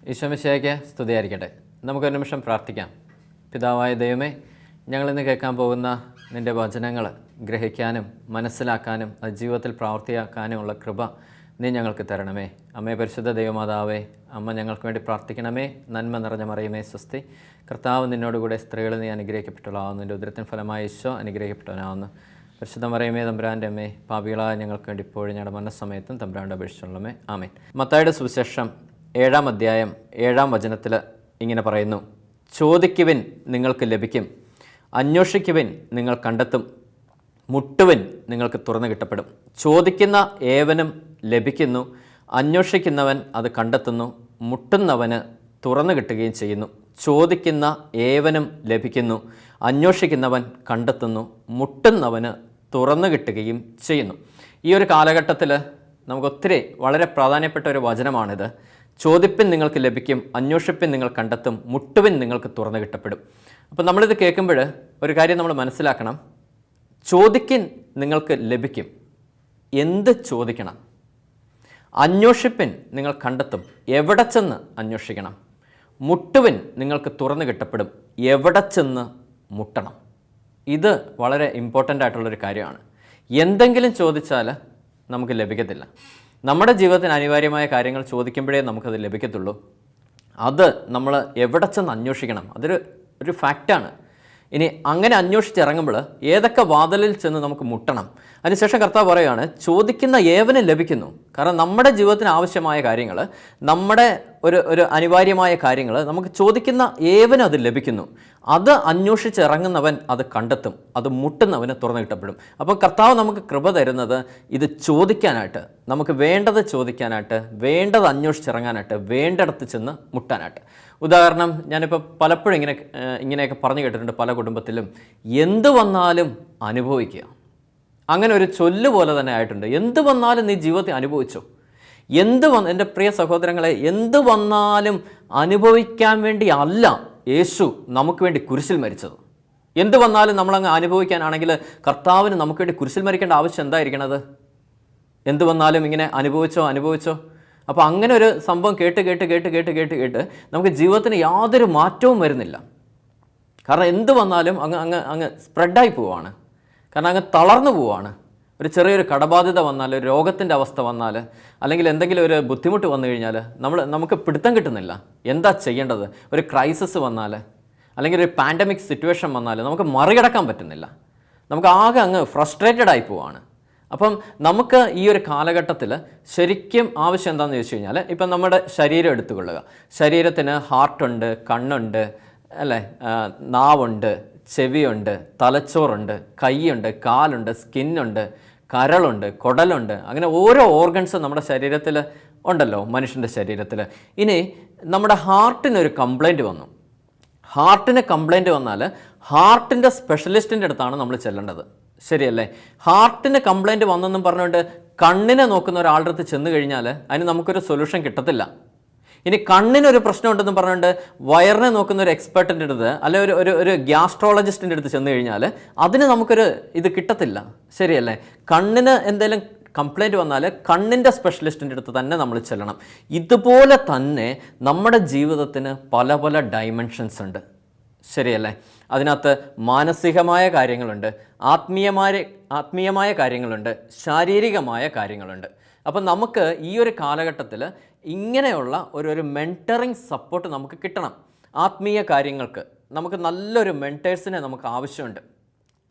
ഈശോമിശിഹായ്ക്ക് സ്തുതിയായിരിക്കട്ടെ. നമുക്കൊരു നിമിഷം പ്രാർത്ഥിക്കാം. പിതാവായ ദൈവമേ, ഞങ്ങളിന്ന് കേൾക്കാൻ പോകുന്ന നിൻ്റെ വചനങ്ങൾ ഗ്രഹിക്കാനും മനസ്സിലാക്കാനും അത് ജീവിതത്തിൽ പ്രാവർത്തിയാക്കാനുമുള്ള കൃപ നീ ഞങ്ങൾക്ക് തരണമേ. അമ്മേ പരിശുദ്ധ ദൈവമാതാവേ, അമ്മ ഞങ്ങൾക്ക് വേണ്ടി പ്രാർത്ഥിക്കണമേ. നന്മ നിറഞ്ഞ മറിയമേ സ്വസ്തി. കർത്താവ് നിന്നോടുകൂടെ സ്ത്രീകൾ നീ അനുഗ്രഹിക്കപ്പെട്ടവളാവുന്നു. നിൻ്റെ ഉദരത്തിൻ ഫലമായ ഈശോ അനുഗ്രഹിക്കപ്പെട്ടവനാവുന്നു. പരിശുദ്ധ മറിയമേ തമ്പുരാൻ്റെ അമ്മേ, പാപികളായ ഞങ്ങൾക്ക് വേണ്ടി ഇപ്പോഴും ഞങ്ങളുടെ മനസ്സമയത്തും തമ്പുരാൻ്റെ അപേക്ഷിച്ചുള്ളമേ. ആമേൻ. മത്തായിയുടെ സുവിശേഷം 7-ാം അധ്യായം 7-ാം വചനത്തിൽ ഇങ്ങനെ പറയുന്നു: ചോദിക്കുവിൻ നിങ്ങൾക്ക് ലഭിക്കും, അന്വേഷിക്കുവിൻ നിങ്ങൾ കണ്ടെത്തും, മുട്ടുവിൻ നിങ്ങൾക്ക് തുറന്നു കിട്ടപ്പെടും. ചോദിക്കുന്ന ഏവനും ലഭിക്കുന്നു, അന്വേഷിക്കുന്നവൻ അത് കണ്ടെത്തുന്നു, മുട്ടുന്നവന് തുറന്നു കിട്ടുകയും ചെയ്യുന്നു. ചോദിക്കുന്ന ഏവനും ലഭിക്കുന്നു, അന്വേഷിക്കുന്നവൻ കണ്ടെത്തുന്നു, മുട്ടുന്നവന് തുറന്നു കിട്ടുകയും ചെയ്യുന്നു. ഈ ഒരു കാലഘട്ടത്തിൽ നമുക്കൊത്തിരി വളരെ പ്രാധാന്യപ്പെട്ട ഒരു വചനമാണിത്. ചോദിപ്പിൻ നിങ്ങൾക്ക് ലഭിക്കും, അന്വേഷിപ്പിൻ നിങ്ങൾ കണ്ടെത്തും, മുട്ടുവിൻ നിങ്ങൾക്ക് തുറന്നു കിട്ടപ്പെടും. അപ്പോൾ നമ്മളിത് കേൾക്കുമ്പോൾ ഒരു കാര്യം നമ്മൾ മനസ്സിലാക്കണം. ചോദിക്കിൻ നിങ്ങൾക്ക് ലഭിക്കും. എന്ത് ചോദിക്കണം? അന്വേഷിപ്പിൻ നിങ്ങൾ കണ്ടെത്തും. എവിടെ ചെന്ന് അന്വേഷിക്കണം? മുട്ടുവിൻ നിങ്ങൾക്ക് തുറന്നു കിട്ടപ്പെടും. എവിടെ ചെന്ന് മുട്ടണം? ഇത് വളരെ ഇമ്പോർട്ടൻ്റ് ആയിട്ടുള്ളൊരു കാര്യമാണ്. എന്തെങ്കിലും ചോദിച്ചാൽ നമുക്ക് ലഭിക്കത്തില്ല. നമ്മുടെ ജീവിതത്തിന് അനിവാര്യമായ കാര്യങ്ങൾ ചോദിക്കുമ്പോഴേ നമുക്കത് ലഭിക്കത്തുള്ളൂ. അത് നമ്മൾ എവിടെ ചെന്ന് അന്വേഷിക്കണം, അതൊരു ഫാക്റ്റാണ്. ഇനി അങ്ങനെ അന്വേഷിച്ചിറങ്ങുമ്പോൾ ഏതൊക്കെ വാതിലിൽ ചെന്ന് നമുക്ക് മുട്ടണം? അതിനുശേഷം കർത്താവ് പറയുകയാണ്, ചോദിക്കുന്ന ഏവനും ലഭിക്കുന്നു. കാരണം നമ്മുടെ ജീവിതത്തിന് ആവശ്യമായ കാര്യങ്ങൾ, നമ്മുടെ ഒരു അനിവാര്യമായ കാര്യങ്ങൾ നമുക്ക് ചോദിക്കുന്ന ഏവനും അത് ലഭിക്കുന്നു. അത് അന്വേഷിച്ചിറങ്ങുന്നവൻ അത് കണ്ടെത്തും, അത് മുട്ടുന്നവന് തുറന്നു കിട്ടപ്പെടും. അപ്പോൾ കർത്താവ് നമുക്ക് കൃപ തരുന്നത് ഇത് ചോദിക്കാനായിട്ട്, നമുക്ക് വേണ്ടത് ചോദിക്കാനായിട്ട്, വേണ്ടത് അന്വേഷിച്ചിറങ്ങാനായിട്ട്, വേണ്ടിടത്ത് ചെന്ന് മുട്ടാനായിട്ട്. ഉദാഹരണം, ഞാനിപ്പോൾ പലപ്പോഴും ഇങ്ങനെയൊക്കെ പറഞ്ഞു കേട്ടിട്ടുണ്ട്. പല കുടുംബത്തിലും എന്ത് വന്നാലും അനുഭവിക്കുക, അങ്ങനെ ഒരു ചൊല്ല് പോലെ തന്നെ ആയിട്ടുണ്ട്. എന്ത് വന്നാലും നീ ജീവിതത്തിൽ അനുഭവിച്ചോ? എൻ്റെ പ്രിയ സഹോദരങ്ങളെ, എന്ത് വന്നാലും അനുഭവിക്കാൻ വേണ്ടി അല്ല യേശു നമുക്ക് വേണ്ടി കുരിശിൽ മരിച്ചത്. എന്ത് വന്നാലും നമ്മളങ്ങ് അനുഭവിക്കാനാണെങ്കിൽ കർത്താവിന് നമുക്ക് വേണ്ടി കുരിശിൽ മരിക്കേണ്ട ആവശ്യം എന്തായിരിക്കണത്? എന്ത് വന്നാലും ഇങ്ങനെ അനുഭവിച്ചോ. അപ്പോൾ അങ്ങനെ ഒരു സംഭവം കേട്ട് നമുക്ക് ജീവിതത്തിന് യാതൊരു മാറ്റവും വരുന്നില്ല. കാരണം എന്ത് വന്നാലും അങ്ങ് സ്പ്രെഡായി പോവാണ്. കാരണം അങ്ങ് തളർന്നു പോവാണ്. ഒരു ചെറിയൊരു കടബാധ്യത വന്നാൽ, ഒരു രോഗത്തിൻ്റെ അവസ്ഥ വന്നാൽ, അല്ലെങ്കിൽ എന്തെങ്കിലും ഒരു ബുദ്ധിമുട്ട് വന്നു കഴിഞ്ഞാൽ നമുക്ക് പിടുത്തം കിട്ടുന്നില്ല. എന്താ ചെയ്യേണ്ടത്? ഒരു ക്രൈസിസ് വന്നാൽ, അല്ലെങ്കിൽ ഒരു പാൻഡമിക് സിറ്റുവേഷൻ വന്നാൽ നമുക്ക് മറികടക്കാൻ പറ്റുന്നില്ല. നമുക്ക് ആകെ അങ്ങ് ഫ്രസ്ട്രേറ്റഡ് ആയി പോവാണ്. അപ്പം നമുക്ക് ഈ ഒരു കാലഘട്ടത്തിൽ ശരിക്കും ആവശ്യം എന്താണെന്ന് ചോദിച്ചു കഴിഞ്ഞാൽ, ഇപ്പം നമ്മുടെ ശരീരം എടുത്തുകൊള്ളുക. ശരീരത്തിന് ഹാർട്ടുണ്ട്, കണ്ണുണ്ട്, അല്ലേ, നാവുണ്ട്, ചെവിയുണ്ട്, തലച്ചോറുണ്ട്, കൈയുണ്ട്, കാലുണ്ട്, സ്കിന്നുണ്ട്, കരളുണ്ട്, കുടലുണ്ട്. അങ്ങനെ ഓരോ ഓർഗൻസ് നമ്മുടെ ശരീരത്തിൽ ഉണ്ടല്ലോ, മനുഷ്യൻ്റെ ശരീരത്തിൽ. ഇനി നമ്മുടെ ഹാർട്ടിനൊരു കംപ്ലൈൻറ്റ് വന്നു. ഹാർട്ടിന് കംപ്ലൈൻറ്റ് വന്നാൽ ഹാർട്ടിൻ്റെ സ്പെഷ്യലിസ്റ്റിൻ്റെ അടുത്താണ് നമ്മൾ ചെല്ലേണ്ടത്. ശരിയല്ലേ? ഹാർട്ടിന് കംപ്ലൈൻറ്റ് വന്നെന്നും പറഞ്ഞുകൊണ്ട് കണ്ണിനെ നോക്കുന്ന ഒരാളുടെ അടുത്ത് ചെന്ന് കഴിഞ്ഞാൽ അതിന് നമുക്കൊരു സൊല്യൂഷൻ കിട്ടത്തില്ല. ഇനി കണ്ണിനൊരു പ്രശ്നമുണ്ടെന്ന് പറഞ്ഞുകൊണ്ട് വയറിനെ നോക്കുന്ന ഒരു എക്സ്പെർട്ടിൻ്റെ അടുത്ത്, അല്ലെ ഒരു ഗ്യാസ്ട്രോളജിസ്റ്റിൻ്റെ അടുത്ത് ചെന്ന് കഴിഞ്ഞാൽ അതിന് നമുക്കൊരു ഇത് കിട്ടത്തില്ല. ശരിയല്ലേ? കണ്ണിന് എന്തെങ്കിലും കംപ്ലൈൻറ്റ് വന്നാൽ കണ്ണിൻ്റെ സ്പെഷ്യലിസ്റ്റിൻ്റെ അടുത്ത് തന്നെ നമ്മൾ ചെല്ലണം. ഇതുപോലെ തന്നെ നമ്മുടെ ജീവിതത്തിന് പല പല ഡൈമെൻഷൻസ് ഉണ്ട്. ശരിയല്ലേ? അതിനകത്ത് മാനസികമായ കാര്യങ്ങളുണ്ട്, ആത്മീയമായ കാര്യങ്ങളുണ്ട്, ശാരീരികമായ കാര്യങ്ങളുണ്ട്. അപ്പം നമുക്ക് ഈ ഒരു കാലഘട്ടത്തിൽ ഇങ്ങനെയുള്ള ഒരു മെൻറ്ററിങ് സപ്പോർട്ട് നമുക്ക് കിട്ടണം. ആത്മീയ കാര്യങ്ങൾക്ക് നമുക്ക് നല്ലൊരു മെൻറ്റേഴ്സിനെ നമുക്ക് ആവശ്യമുണ്ട്,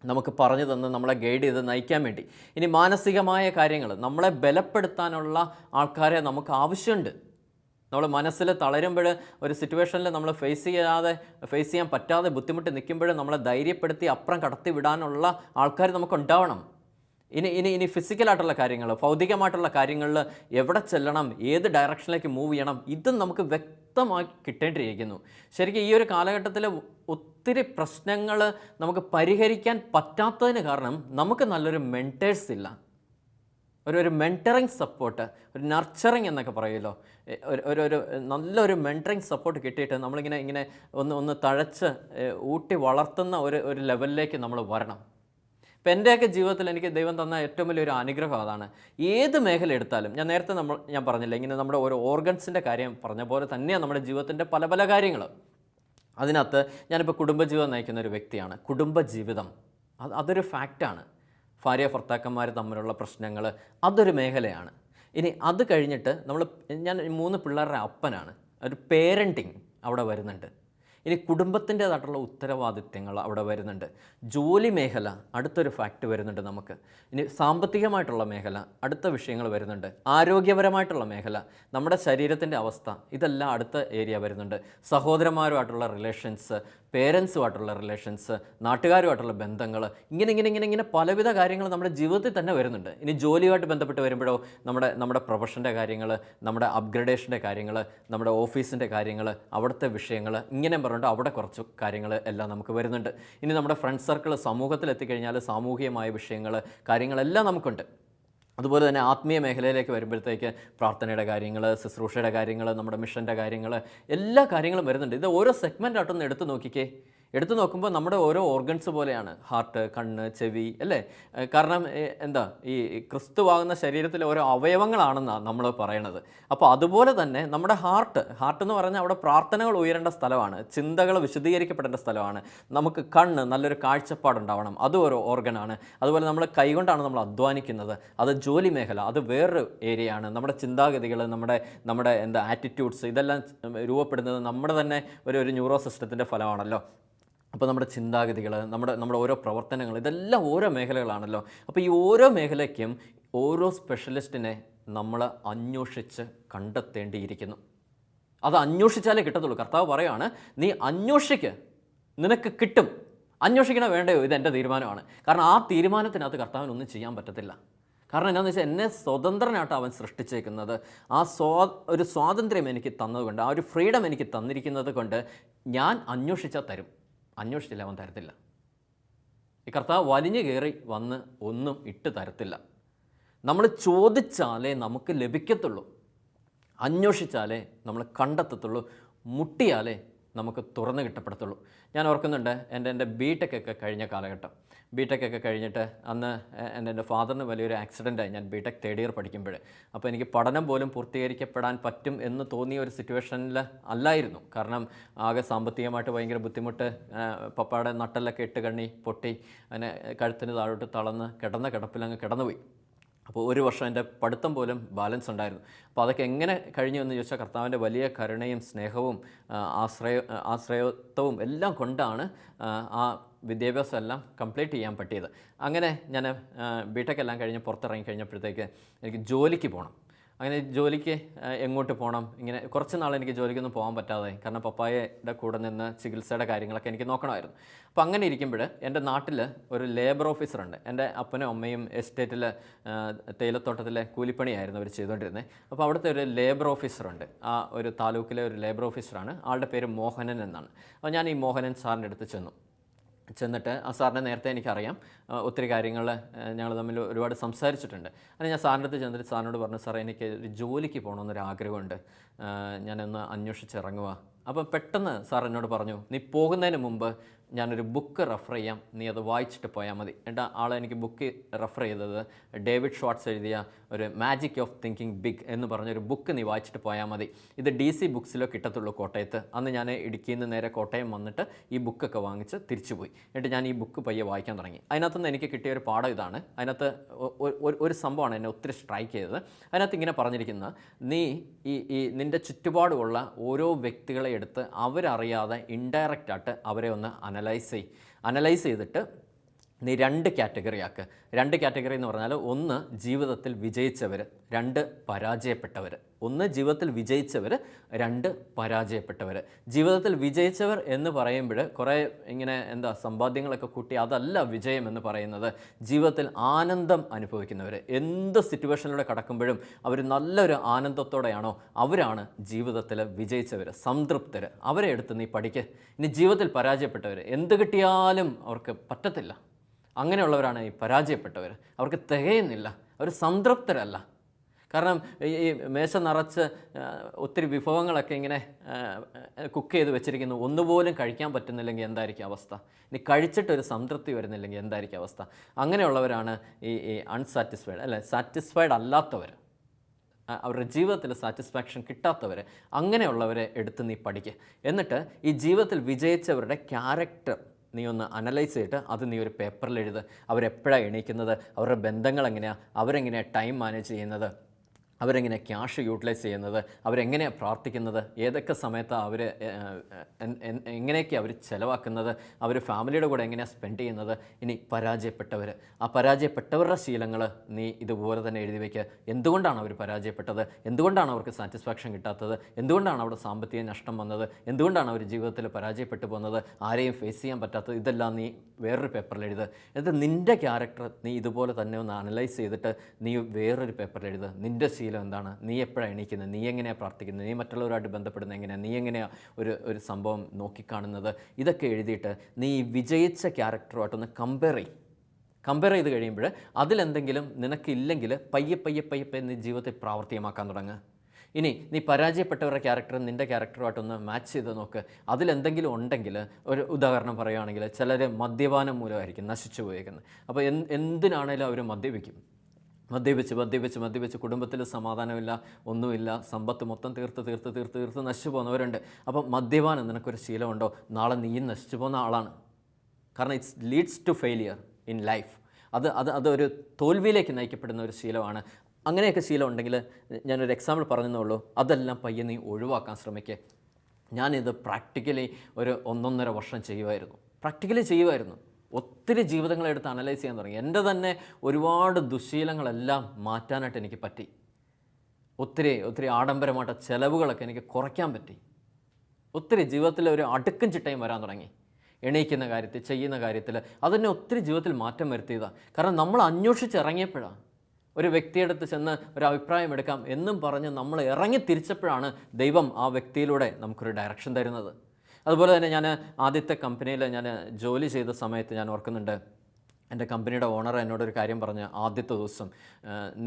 നമുക്ക് പറഞ്ഞു തന്ന് നമ്മളെ ഗൈഡ് ചെയ്ത് നയിക്കാൻ വേണ്ടി. ഇനി മാനസികമായ കാര്യങ്ങൾ, നമ്മളെ ബലപ്പെടുത്താനുള്ള ആൾക്കാരെ നമുക്ക് ആവശ്യമുണ്ട്. നമ്മൾ മനസ്സിൽ തളരുമ്പോൾ, ഒരു സിറ്റുവേഷനിൽ നമ്മൾ ഫേസ് ചെയ്യാൻ പറ്റാതെ ബുദ്ധിമുട്ട് നിൽക്കുമ്പോൾ നമ്മളെ ധൈര്യപ്പെടുത്തി അപ്പുറം കടത്തി വിടാനുള്ള ആൾക്കാർ നമുക്ക് ഉണ്ടാവണം. ഇനി ഫിസിക്കലായിട്ടുള്ള കാര്യങ്ങൾ, ഭൗതികമായിട്ടുള്ള കാര്യങ്ങളിൽ എവിടെ ചെല്ലണം, ഏത് ഡയറക്ഷനിലേക്ക് മൂവ് ചെയ്യണം, ഇതും നമുക്ക് വ്യക്തമായി കിട്ടേണ്ടിയിരിക്കുന്നു. ശരിക്കും ഈ ഒരു കാലഘട്ടത്തിൽ ഒത്തിരി പ്രശ്നങ്ങൾ നമുക്ക് പരിഹരിക്കാൻ പറ്റാത്തതിന് കാരണം നമുക്ക് നല്ലൊരു മെൻറ്റേഴ്സ് ഇല്ല. ഒരു മെൻറ്ററിങ് സപ്പോർട്ട്, ഒരു നർച്ചറിങ് എന്നൊക്കെ പറയുമല്ലോ, ഒരു നല്ലൊരു മെൻറ്ററിങ് സപ്പോർട്ട് കിട്ടിയിട്ട് നമ്മളിങ്ങനെ ഒന്ന് തഴച്ച് ഊട്ടി വളർത്തുന്ന ഒരു ലെവലിലേക്ക് നമ്മൾ വരണം. ഇപ്പം എൻ്റെയൊക്കെ ജീവിതത്തിൽ എനിക്ക് ദൈവം തന്ന ഏറ്റവും വലിയൊരു അനുഗ്രഹം അതാണ്. ഏത് മേഖല എടുത്താലും നേരത്തെ ഞാൻ പറഞ്ഞില്ല, ഇങ്ങനെ നമ്മുടെ ഓരോ ഓർഗൻസിൻ്റെ കാര്യം പറഞ്ഞ പോലെ തന്നെയാണ് നമ്മുടെ ജീവിതത്തിൻ്റെ പല പല കാര്യങ്ങൾ. അതിനകത്ത് ഞാനിപ്പോൾ കുടുംബജീവിതം നയിക്കുന്ന ഒരു വ്യക്തിയാണ്. കുടുംബജീവിതം അതൊരു ഫാക്റ്റാണ്. ഭാര്യ ഭർത്താക്കന്മാർ തമ്മിലുള്ള പ്രശ്നങ്ങൾ അതൊരു മേഖലയാണ്. ഇനി അത് കഴിഞ്ഞിട്ട് ഞാൻ 3 പിള്ളേരുടെ അപ്പനാണ്. ഒരു പേരൻറ്റിങ് അവിടെ വരുന്നുണ്ട്. ഇനി കുടുംബത്തിൻ്റേതായിട്ടുള്ള ഉത്തരവാദിത്വങ്ങൾ അവിടെ വരുന്നുണ്ട്. ജോലി മേഖല അടുത്തൊരു ഫാക്റ്റ് വരുന്നുണ്ട് നമുക്ക്. ഇനി സാമ്പത്തികമായിട്ടുള്ള മേഖല അടുത്ത വിഷയങ്ങൾ വരുന്നുണ്ട്. ആരോഗ്യപരമായിട്ടുള്ള മേഖല, നമ്മുടെ ശരീരത്തിൻ്റെ അവസ്ഥ, ഇതെല്ലാം അടുത്ത ഏരിയ വരുന്നുണ്ട്. സഹോദരന്മാരുമായിട്ടുള്ള റിലേഷൻസ്, പേരൻസുമായിട്ടുള്ള റിലേഷൻസ്, നാട്ടുകാരുമായിട്ടുള്ള ബന്ധങ്ങൾ, ഇങ്ങനെ പലവിധ കാര്യങ്ങൾ നമ്മുടെ ജീവിതത്തിൽ തന്നെ വരുന്നുണ്ട്. ഇനി ജോലിയുമായിട്ട് ബന്ധപ്പെട്ട് വരുമ്പോഴോ നമ്മുടെ പ്രൊഫഷൻ്റെ കാര്യങ്ങൾ, നമ്മുടെ അപ്ഗ്രഡേഷൻ്റെ കാര്യങ്ങൾ, നമ്മുടെ ഓഫീസിൻ്റെ കാര്യങ്ങൾ, അവിടുത്തെ വിഷയങ്ങൾ, ഇങ്ങനെ പറഞ്ഞിട്ട് അവിടെ കുറച്ച് കാര്യങ്ങൾ എല്ലാം നമുക്ക് വരുന്നുണ്ട്. ഇനി നമ്മുടെ ഫ്രണ്ട് സർക്കിൾ, സമൂഹത്തിൽ എത്തിക്കഴിഞ്ഞാൽ സാമൂഹികമായ വിഷയങ്ങൾ, കാര്യങ്ങളെല്ലാം നമുക്കുണ്ട്. അതുപോലെ തന്നെ ആത്മീയ മേഖലയിലേക്ക് വരുമ്പോഴത്തേക്ക് പ്രാർത്ഥനയുടെ കാര്യങ്ങൾ, ശുശ്രൂഷയുടെ കാര്യങ്ങൾ, നമ്മുടെ മിഷൻ്റെ കാര്യങ്ങൾ, എല്ലാ കാര്യങ്ങളും വരുന്നുണ്ട്. ഇത് ഓരോ സെഗ്മെൻ്റായിട്ടൊന്ന് എടുത്തു നോക്കുമ്പോൾ നമ്മുടെ ഓരോ ഓർഗൻസ് പോലെയാണ്. ഹാർട്ട്, കണ്ണ്, ചെവി, അല്ലേ? കാരണം ഈ ക്രിസ്തുവാകുന്ന ശരീരത്തിലെ ഓരോ അവയവങ്ങളാണെന്നാണ് നമ്മൾ പറയണത്. അപ്പോൾ അതുപോലെ തന്നെ നമ്മുടെ ഹാർട്ട് എന്ന് പറഞ്ഞാൽ അവിടെ പ്രാർത്ഥനകൾ ഉയരേണ്ട സ്ഥലമാണ്, ചിന്തകൾ വിശദീകരിക്കപ്പെടേണ്ട സ്ഥലമാണ്. നമുക്ക് കണ്ണ്, നല്ലൊരു കാഴ്ചപ്പാടുണ്ടാവണം, അതും ഒരു ഓർഗനാണ്. അതുപോലെ നമ്മൾ കൈകൊണ്ടാണ് നമ്മൾ അധ്വാനിക്കുന്നത്, അത് ജോലി മേഖല, അത് വേറൊരു ഏരിയയാണ്. നമ്മുടെ ചിന്താഗതികൾ, നമ്മുടെ ആറ്റിറ്റ്യൂഡ്സ്, ഇതെല്ലാം രൂപപ്പെടുന്നത് നമ്മുടെ തന്നെ ഒരു ന്യൂറോ സിസ്റ്റത്തിൻ്റെ ഫലമാണല്ലോ. അപ്പോൾ നമ്മുടെ ചിന്താഗതികൾ, നമ്മുടെ ഓരോ പ്രവർത്തനങ്ങൾ, ഇതെല്ലാം ഓരോ മേഖലകളാണല്ലോ. അപ്പോൾ ഈ ഓരോ മേഖലയ്ക്കും ഓരോ സ്പെഷ്യലിസ്റ്റിനെ നമ്മൾ അന്വേഷിച്ച് കണ്ടെത്തേണ്ടിയിരിക്കുന്നു. അത് അന്വേഷിച്ചാലേ കിട്ടത്തുള്ളൂ. കർത്താവ് പറയുകയാണ്, നീ അന്വേഷിക്ക്, നിനക്ക് കിട്ടും. അന്വേഷിക്കണോ വേണ്ടയോ, ഇതെൻ്റെ തീരുമാനമാണ്. കാരണം ആ തീരുമാനത്തിനകത്ത് കർത്താവിനൊന്നും ചെയ്യാൻ പറ്റത്തില്ല. കാരണം എന്താണെന്ന് വെച്ചാൽ എന്നെ സ്വതന്ത്രനായിട്ട് അവൻ സൃഷ്ടിച്ചേക്കുന്നത്. ഒരു സ്വാതന്ത്ര്യം എനിക്ക് തന്നതുകൊണ്ട്, ആ ഒരു ഫ്രീഡം എനിക്ക് തന്നിരിക്കുന്നത് കൊണ്ട് ഞാൻ അന്വേഷിച്ചാൽ തരും, അന്വേഷിച്ചില്ല അവൻ തരത്തില്ല. ഈ കർത്താവ് വലിഞ്ഞു കയറി വന്ന് ഒന്നും ഇട്ട് തരത്തില്ല. നമ്മൾ ചോദിച്ചാലേ നമുക്ക് ലഭിക്കത്തുള്ളൂ, അന്വേഷിച്ചാലേ നമ്മൾ കണ്ടെത്തത്തുള്ളൂ, മുട്ടിയാലേ നമുക്ക് തുറന്നു കിട്ടപ്പെടത്തുള്ളൂ. ഞാൻ ഓർക്കുന്നുണ്ട് എൻ്റെ BTech ഒക്കെ കഴിഞ്ഞ കാലഘട്ടം. BTech ഒക്കെ കഴിഞ്ഞിട്ട് അന്ന് എൻ്റെ ഫാദറിന് വലിയൊരു ആക്സിഡൻ്റായി. ഞാൻ BTech 3rd year പഠിക്കുമ്പോൾ. അപ്പോൾ എനിക്ക് പഠനം പോലും പൂർത്തീകരിക്കപ്പെടാൻ പറ്റും എന്ന് തോന്നിയ ഒരു സിറ്റുവേഷനിൽ അല്ലായിരുന്നു. കാരണം ആകെ സാമ്പത്തികമായിട്ട് ഭയങ്കര ബുദ്ധിമുട്ട്. പപ്പയുടെ നട്ടെല്ലൊക്കെ 8 കണ്ണി പൊട്ടി, അതിനെ കഴുത്തിന് താഴോട്ട് തളർന്ന് കിടന്ന കിടപ്പിലങ്ങ് കിടന്നുപോയി. അപ്പോൾ ഒരു വർഷം എൻ്റെ പഠിത്തം പോലും ബാലൻസ് ഉണ്ടായിരുന്നു. അപ്പോൾ അതൊക്കെ എങ്ങനെ കഴിഞ്ഞു എന്ന് ചോദിച്ചാൽ കർത്താവിൻ്റെ വലിയ കരുണയും സ്നേഹവും ആശ്രയത്വവും എല്ലാം കൊണ്ടാണ് ആ വിദ്യാഭ്യാസം എല്ലാം കംപ്ലീറ്റ് ചെയ്യാൻ പറ്റിയത്. അങ്ങനെ ഞാൻ BTech എല്ലാം കഴിഞ്ഞ് പുറത്തിറങ്ങി കഴിഞ്ഞപ്പോഴത്തേക്ക് എനിക്ക് ജോലിക്ക് പോകണം. അങ്ങനെ ജോലിക്ക് എങ്ങോട്ട് പോകണം, ഇങ്ങനെ കുറച്ച് നാൾ എനിക്ക് ജോലിക്കൊന്നും പോകാൻ പറ്റാതെ, കാരണം പപ്പായയുടെ കൂടെ നിന്ന് ചികിത്സയുടെ കാര്യങ്ങളൊക്കെ എനിക്ക് നോക്കണമായിരുന്നു. അപ്പോൾ അങ്ങനെ ഇരിക്കുമ്പോൾ എൻ്റെ നാട്ടിൽ ഒരു ലേബർ ഓഫീസറുണ്ട്. എൻ്റെ അപ്പനും അമ്മയും എസ്റ്റേറ്റിൽ തേയിലത്തോട്ടത്തിലെ കൂലിപ്പണിയായിരുന്നു അവർ ചെയ്തുകൊണ്ടിരുന്നത്. അപ്പോൾ അവിടുത്തെ ഒരു ലേബർ ഓഫീസറുണ്ട്, ആ ഒരു താലൂക്കിലെ ഒരു ലേബർ ഓഫീസറാണ്. ആളുടെ പേര് മോഹനൻ എന്നാണ്. അപ്പോൾ ഞാൻ ഈ മോഹനൻ സാറിൻ്റെ അടുത്ത് ചെന്നിട്ട് ആ സാറിനെ നേരത്തെ എനിക്കറിയാം, ഒത്തിരി കാര്യങ്ങൾ ഞങ്ങൾ തമ്മിൽ ഒരുപാട് സംസാരിച്ചിട്ടുണ്ട്. അങ്ങനെ ഞാൻ സാറിൻ്റെ അടുത്ത് ചെന്നിട്ട് സാറിനോട് പറഞ്ഞു, സാറേ എനിക്ക് ഒരു ജോലിക്ക് പോകണമെന്നൊരാഗ്രഹമുണ്ട്, ഞാനൊന്ന് അന്വേഷിച്ചിറങ്ങുക. അപ്പം പെട്ടെന്ന് സാർ എന്നോട് പറഞ്ഞു, നീ പോകുന്നതിന് മുമ്പ് ഞാനൊരു ബുക്ക് റെഫർ ചെയ്യാം, നീ അത് വായിച്ചിട്ട് പോയാൽ മതി. എൻ്റെ എനിക്ക് ബുക്ക് റെഫർ ചെയ്തത് ഡേവിഡ് ഷ്വാർട്സ് എഴുതിയ ഒരു മാജിക് ഓഫ് തിങ്കിങ് ബിഗ് എന്ന് പറഞ്ഞൊരു ബുക്ക് നീ വായിച്ചിട്ട് പോയാൽ മതി. ഇത് DC ബുക്സിലോ കിട്ടത്തുള്ളൂ കോട്ടയത്ത്. അന്ന് ഞാൻ ഇടുക്കിയിൽ നിന്ന് നേരെ കോട്ടയം വന്നിട്ട് ഈ ബുക്കൊക്കെ വാങ്ങിച്ച് തിരിച്ചു പോയി. എന്നിട്ട് ഞാൻ ഈ ബുക്ക് പയ്യെ വായിക്കാൻ തുടങ്ങി. അതിനകത്തുനിന്ന് എനിക്ക് കിട്ടിയ ഒരു പാഠം ഇതാണ്. അതിനകത്ത് ഒരു സംഭവമാണ് എന്നെ ഒത്തിരി സ്ട്രൈക്ക് ചെയ്തത്. അതിനകത്ത് ഇങ്ങനെ പറഞ്ഞിരിക്കുന്നത്, നീ നിൻ്റെ ചുറ്റുപാടുമുള്ള ഓരോ വ്യക്തികളെ എടുത്ത് അവരറിയാതെ ഇൻഡയറക്റ്റായിട്ട് അവരെ ഒന്ന് അനലൈസ് ചെയ്തിട്ട് നീ 2 കാറ്റഗറി ആക്കുക. 2 കാറ്റഗറി എന്ന് പറഞ്ഞാൽ, ഒന്ന് ജീവിതത്തിൽ വിജയിച്ചവർ, 2 പരാജയപ്പെട്ടവർ. 1 ജീവിതത്തിൽ വിജയിച്ചവർ, 2 പരാജയപ്പെട്ടവർ. ജീവിതത്തിൽ വിജയിച്ചവർ എന്ന് പറയുമ്പോൾ കുറേ ഇങ്ങനെ സമ്പാദ്യങ്ങളൊക്കെ കൂട്ടി അതല്ല വിജയം എന്ന് പറയുന്നത്. ജീവിതത്തിൽ ആനന്ദം അനുഭവിക്കുന്നവർ, എന്ത് സിറ്റുവേഷനിലൂടെ കടക്കുമ്പോഴും അവർ നല്ലൊരു ആനന്ദത്തോടെയാണോ, അവരാണ് ജീവിതത്തിൽ വിജയിച്ചവർ, സംതൃപ്തർ. അവരെ എടുത്ത് നീ പഠിക്കുക. ഇനി ജീവിതത്തിൽ പരാജയപ്പെട്ടവർ, എന്ത് കിട്ടിയാലും അവർക്ക് പറ്റത്തില്ല, അങ്ങനെയുള്ളവരാണ് ഈ പരാജയപ്പെട്ടവർ. അവർക്ക് തികയുന്നില്ല, അവർ സംതൃപ്തരല്ല. കാരണം ഈ മേശ നിറച്ച് ഒത്തിരി വിഭവങ്ങളൊക്കെ ഇങ്ങനെ കുക്ക് ചെയ്ത് വെച്ചിരിക്കുന്നു, ഒന്നുപോലും കഴിക്കാൻ പറ്റുന്നില്ലെങ്കിൽ എന്തായിരിക്കും അവസ്ഥ? ഇനി കഴിച്ചിട്ടൊരു സംതൃപ്തി വരുന്നില്ലെങ്കിൽ എന്തായിരിക്കും അവസ്ഥ? അങ്ങനെയുള്ളവരാണ് ഈ അൺസാറ്റിസ്ഫൈഡ് അല്ലേ, സാറ്റിസ്ഫൈഡ് അല്ലാത്തവർ, അവരുടെ ജീവിതത്തിൽ സാറ്റിസ്ഫാക്ഷൻ കിട്ടാത്തവർ. അങ്ങനെയുള്ളവരെ എടുത്ത് നീ പഠിക്കുക. എന്നിട്ട് ഈ ജീവിതത്തിൽ വിജയിച്ചവരുടെ ക്യാരക്ടർ നീ ഒന്ന് അനലൈസ് ചെയ്തിട്ട് അത് നീ ഒരു പേപ്പറിൽ എഴുതുക. അവരെപ്പോഴാണ് എണീക്കുന്നത്, അവരുടെ ബന്ധങ്ങൾ എങ്ങനെയാണ്, അവരെങ്ങനെയാണ് ടൈം മാനേജ് ചെയ്യുന്നത്, അവരെങ്ങനെയാണ് ക്യാഷ് യൂട്ടിലൈസ് ചെയ്യുന്നത്, അവരെങ്ങനെയാണ് പ്രാർത്ഥിക്കുന്നത്, ഏതൊക്കെ സമയത്താണ് അവർ എങ്ങനെയൊക്കെയാണ് അവർ ചിലവാക്കുന്നത്, അവർ ഫാമിലിയുടെ കൂടെ എങ്ങനെയാണ് സ്പെൻഡ് ചെയ്യുന്നത്. ഇനി പരാജയപ്പെട്ടവർ, ആ പരാജയപ്പെട്ടവരുടെ ശീലങ്ങൾ നീ ഇതുപോലെ തന്നെ എഴുതി വയ്ക്കുക. എന്തുകൊണ്ടാണ് അവർ പരാജയപ്പെട്ടത്, എന്തുകൊണ്ടാണ് അവർക്ക് സാറ്റിസ്ഫാക്ഷൻ കിട്ടാത്തത്, എന്തുകൊണ്ടാണ് അവിടെ സാമ്പത്തിക നഷ്ടം വന്നത്, എന്തുകൊണ്ടാണ് അവർ ജീവിതത്തിൽ പരാജയപ്പെട്ടു പോകുന്നത്, ആരെയും ഫേസ് ചെയ്യാൻ പറ്റാത്തത്, ഇതെല്ലാം നീ വേറൊരു പേപ്പറിൽ എഴുതുക. എന്നിട്ട് നിൻ്റെ ക്യാരക്ടർ നീ ഇതുപോലെ തന്നെ ഒന്ന് അനലൈസ് ചെയ്തിട്ട് നീ വേറൊരു പേപ്പറിൽ എഴുതുക. നിൻ്റെ ശീലം എന്താണ്, നീ എപ്പോഴാണ് എണീക്കുന്നത്, നീ എങ്ങനെയാണ് പ്രാർത്ഥിക്കുന്നത്, നീ മറ്റുള്ളവരുമായിട്ട് ബന്ധപ്പെടുന്നത് എങ്ങനെയാണ്, നീ എങ്ങനെയാണ് ഒരു സംഭവം നോക്കിക്കാണുന്നത്, ഇതൊക്കെ എഴുതിയിട്ട് നീ വിജയിച്ച ക്യാരക്ടറുമായിട്ടൊന്ന് കമ്പയർ ചെയ്ത് കഴിയുമ്പോൾ അതിലെന്തെങ്കിലും നിനക്കില്ലെങ്കിൽ പയ്യെ നീ ജീവിതത്തിൽ പ്രാവർത്തികമാക്കാൻ തുടങ്ങുക. ഇനി നീ പരാജയപ്പെട്ടവരുടെ ക്യാരക്ടറും നിൻ്റെ ക്യാരക്ടറുമായിട്ടൊന്ന് മാച്ച് ചെയ്ത് നോക്ക്. അതിലെന്തെങ്കിലും ഉണ്ടെങ്കിൽ, ഒരു ഉദാഹരണം പറയുകയാണെങ്കിൽ, ചിലർ മദ്യപാനം മൂലമായിരിക്കും നശിച്ചു പോയേക്കുന്നത്. അപ്പോൾ എന്തിനാണേലും അവർ മദ്യപിച്ച് കുടുംബത്തിൽ സമാധാനമില്ല, ഒന്നുമില്ല, സമ്പത്ത് മൊത്തം തീർത്ത് നശിച്ചു പോകുന്നവരുണ്ട്. അപ്പം മദ്യപാനം നിനക്കൊരു ശീലമുണ്ടോ, നാളെ നീയും നശിച്ചു പോകുന്ന ആളാണ്. കാരണം it's leads to failure in life. അതൊരു തോൽവിയിലേക്ക് നയിക്കപ്പെടുന്ന ഒരു ശീലമാണ്. അങ്ങനെയൊക്കെ ശീലം ഉണ്ടെങ്കിൽ, ഞാനൊരു എക്സാമ്പിൾ പറഞ്ഞതേ ഉള്ളൂ, അതെല്ലാം പയ്യെ നീ ഒഴിവാക്കാൻ ശ്രമിക്കുക. ഞാനിത് പ്രാക്ടിക്കലി ഒരു 1.5 വർഷം ചെയ്യുമായിരുന്നു. ഒത്തിരി ജീവിതങ്ങളെടുത്ത് അനലൈസ് ചെയ്യാൻ തുടങ്ങി. എൻ്റെ തന്നെ ഒരുപാട് ദുശ്ശീലങ്ങളെല്ലാം മാറ്റാനായിട്ട് എനിക്ക് പറ്റി. ഒത്തിരി ആഡംബരമായിട്ട് ചിലവുകളൊക്കെ എനിക്ക് കുറയ്ക്കാൻ പറ്റി. ഒത്തിരി ജീവിതത്തിൽ ഒരു അടുക്കും ചിട്ടയും വരാൻ തുടങ്ങി. എണീക്കുന്ന കാര്യത്തിൽ, ചെയ്യുന്ന കാര്യത്തിൽ, അതെന്നെ ഒത്തിരി ജീവിതത്തിൽ മാറ്റം വരുത്തിയതാണ്. കാരണം നമ്മൾ അന്വേഷിച്ചിറങ്ങിയപ്പോഴാണ്, ഒരു വ്യക്തിയെടുത്ത് ചെന്ന് ഒരു അഭിപ്രായം എടുക്കാം എന്നും പറഞ്ഞ് നമ്മൾ ഇറങ്ങി തിരിച്ചപ്പോഴാണ് ദൈവം ആ വ്യക്തിയിലൂടെ നമുക്കൊരു ഡയറക്ഷൻ തരുന്നത്. അതുപോലെ തന്നെ ഞാൻ ആദ്യത്തെ കമ്പനിയിൽ ഞാൻ ജോലി ചെയ്ത സമയത്ത് ഞാൻ ഓർക്കുന്നുണ്ട്, എൻ്റെ കമ്പനിയുടെ ഓണർ എന്നോടൊരു കാര്യം പറഞ്ഞ്, ആദ്യത്തെ ദിവസം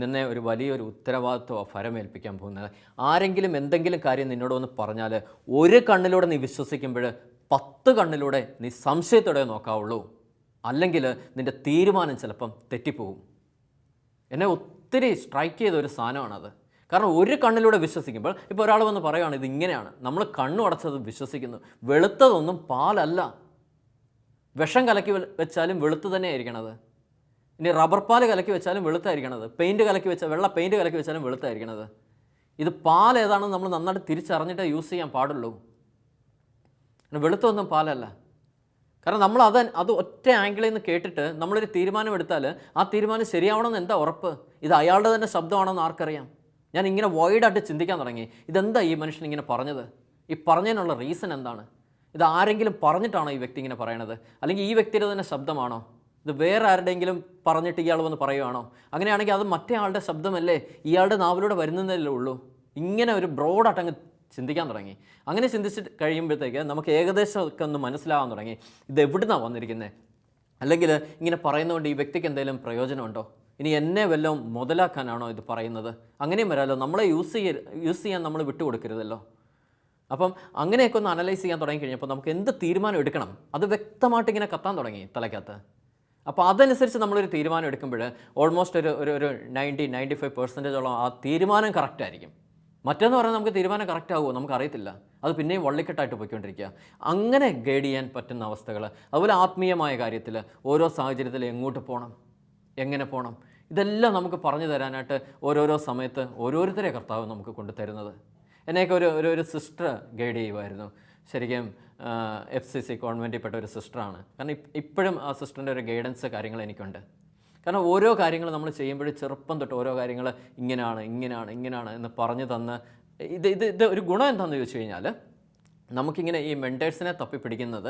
നിന്നെ ഒരു വലിയൊരു ഉത്തരവാദിത്വം ഫലമേൽപ്പിക്കാൻ പോകുന്നത്, ആരെങ്കിലും എന്തെങ്കിലും കാര്യം നിന്നോട് വന്ന് പറഞ്ഞാൽ ഒരു കണ്ണിലൂടെ നീ വിശ്വസിക്കുമ്പോൾ 10 കണ്ണിലൂടെ നീ സംശയത്തോടെ നോക്കാവുള്ളൂ, അല്ലെങ്കിൽ നിൻ്റെ തീരുമാനം ചിലപ്പം തെറ്റിപ്പോകും. എന്നെ ഒത്തിരി സ്ട്രൈക്ക് ചെയ്ത ഒരു സാധനമാണത്. കാരണം ഒരു കണ്ണിലൂടെ വിശ്വസിക്കുമ്പോൾ, ഇപ്പോൾ ഒരാൾ വന്ന് പറയുകയാണ് ഇതിങ്ങനെയാണ്, നമ്മൾ കണ്ണു അടച്ചത് വിശ്വസിക്കുന്നു. വെളുത്തതൊന്നും പാലല്ല, വിഷം കലക്കി വെച്ചാലും വെളുത്ത് തന്നെ ആയിരിക്കണത്. ഇനി റബ്ബർ പാൽ കലക്കി വെച്ചാലും വെളുത്തായിരിക്കണത്, വെള്ള പെയിൻറ്റ് കലക്കി വെച്ചാലും വെളുത്തായിരിക്കണത്. ഇത് പാൽ ഏതാണെന്ന് നമ്മൾ നന്നായിട്ട് തിരിച്ചറിഞ്ഞിട്ടേ യൂസ് ചെയ്യാൻ പാടുള്ളൂ. വെളുത്തൊന്നും പാലല്ല. കാരണം നമ്മൾ അത് ഒറ്റ ആംഗിളിൽ നിന്ന് കേട്ടിട്ട് നമ്മളൊരു തീരുമാനം എടുത്താൽ ആ തീരുമാനം ശരിയാവണമെന്ന് എന്താ ഉറപ്പ്? ഇത് അയാളുടെ തന്നെ ശബ്ദമാണെന്ന് ആർക്കറിയാം? ഞാൻ ഇങ്ങനെ വൈഡായിട്ട് ചിന്തിക്കാൻ തുടങ്ങി, ഇതെന്താ ഈ മനുഷ്യൻ ഇങ്ങനെ പറഞ്ഞത്, ഈ പറഞ്ഞതിനുള്ള റീസൺ എന്താണ്? ഇത് ആരെങ്കിലും പറഞ്ഞിട്ടാണോ ഈ വ്യക്തി ഇങ്ങനെ പറയണത്, അല്ലെങ്കിൽ ഈ വ്യക്തിയുടെ തന്നെ ശബ്ദമാണോ, ഇത് വേറെ ആരുടെയെങ്കിലും പറഞ്ഞിട്ട് ഇയാൾ വന്ന് പറയുവാണോ? അങ്ങനെയാണെങ്കിൽ അത് മറ്റേ ആളുടെ ശബ്ദമല്ലേ, ഇയാളുടെ നാവിലൂടെ വരുന്നതല്ലേ ഉള്ളൂ. ഇങ്ങനെ ഒരു ബ്രോഡായിട്ട് അങ്ങ് ചിന്തിക്കാൻ തുടങ്ങി. അങ്ങനെ ചിന്തിച്ച് കഴിയുമ്പോഴത്തേക്ക് നമുക്ക് ഏകദേശമൊക്കെ ഒന്ന് മനസ്സിലാകാൻ തുടങ്ങി, ഇത് എവിടുന്നാണ് വന്നിരിക്കുന്നത്, അല്ലെങ്കിൽ ഇങ്ങനെ പറയുന്നതുകൊണ്ട് ഈ വ്യക്തിക്ക് എന്തെങ്കിലും പ്രയോജനമുണ്ടോ, ഇനി എന്നെ വല്ലതും മുതലാക്കാനാണോ ഇത് പറയുന്നത്? അങ്ങനെയും വരാമല്ലോ, നമ്മളെ യൂസ് ചെയ്യാൻ നമ്മൾ വിട്ടുകൊടുക്കരുതല്ലോ. അപ്പം അങ്ങനെയൊക്കെ ഒന്ന് അനലൈസ് ചെയ്യാൻ തുടങ്ങിക്കഴിഞ്ഞപ്പോൾ നമുക്ക് എന്ത് തീരുമാനം എടുക്കണം അത് വ്യക്തമായിട്ട് ഇങ്ങനെ കത്താൻ തുടങ്ങി തലയ്ക്കകത്ത്. അപ്പോൾ അതനുസരിച്ച് നമ്മളൊരു തീരുമാനം എടുക്കുമ്പോൾ ഓൾമോസ്റ്റ് ഒരു 90-95% ആ തീരുമാനം കറക്റ്റായിരിക്കും. മറ്റേന്ന് പറഞ്ഞാൽ നമുക്ക് തീരുമാനം കറക്റ്റ് ആകുമോ നമുക്കറിയത്തില്ല, അത് പിന്നെയും വള്ളിക്കെട്ടായിട്ട് പോയിക്കൊണ്ടിരിക്കുക. അങ്ങനെ ഗൈഡ് ചെയ്യാൻ പറ്റുന്ന അവസ്ഥകൾ, അതുപോലെ ആത്മീയമായ കാര്യത്തിൽ ഓരോ സാഹചര്യത്തിൽ എങ്ങോട്ട് പോകണം, എങ്ങനെ പോകണം, ഇതെല്ലാം നമുക്ക് പറഞ്ഞു തരാനായിട്ട് ഓരോരോ സമയത്ത് ഓരോരുത്തരെ കർത്താവ് നമുക്ക് കൊണ്ടുതരുന്നത്. എന്നെയൊക്കെ ഒരു സിസ്റ്റർ ഗൈഡ് ചെയ്യുമായിരുന്നു. ശരിക്കും FCC കോൺവെൻറ്റിൽപ്പെട്ട ഒരു സിസ്റ്ററാണ്. കാരണം ഇപ്പോഴും ആ സിസ്റ്ററിൻ്റെ ഒരു ഗൈഡൻസ് കാര്യങ്ങൾ എനിക്കുണ്ട്. കാരണം ഓരോ കാര്യങ്ങൾ നമ്മൾ ചെയ്യുമ്പോഴും ചെറുപ്പം തൊട്ട് ഓരോ കാര്യങ്ങൾ ഇങ്ങനെയാണ് എന്ന് പറഞ്ഞു തന്ന് ഇത് ഒരു ഗുണം എന്താണെന്ന് ചോദിച്ചു കഴിഞ്ഞാൽ, നമുക്കിങ്ങനെ ഈ മെൻറ്റേഴ്സിനെ തപ്പിപ്പിടിക്കുന്നത്,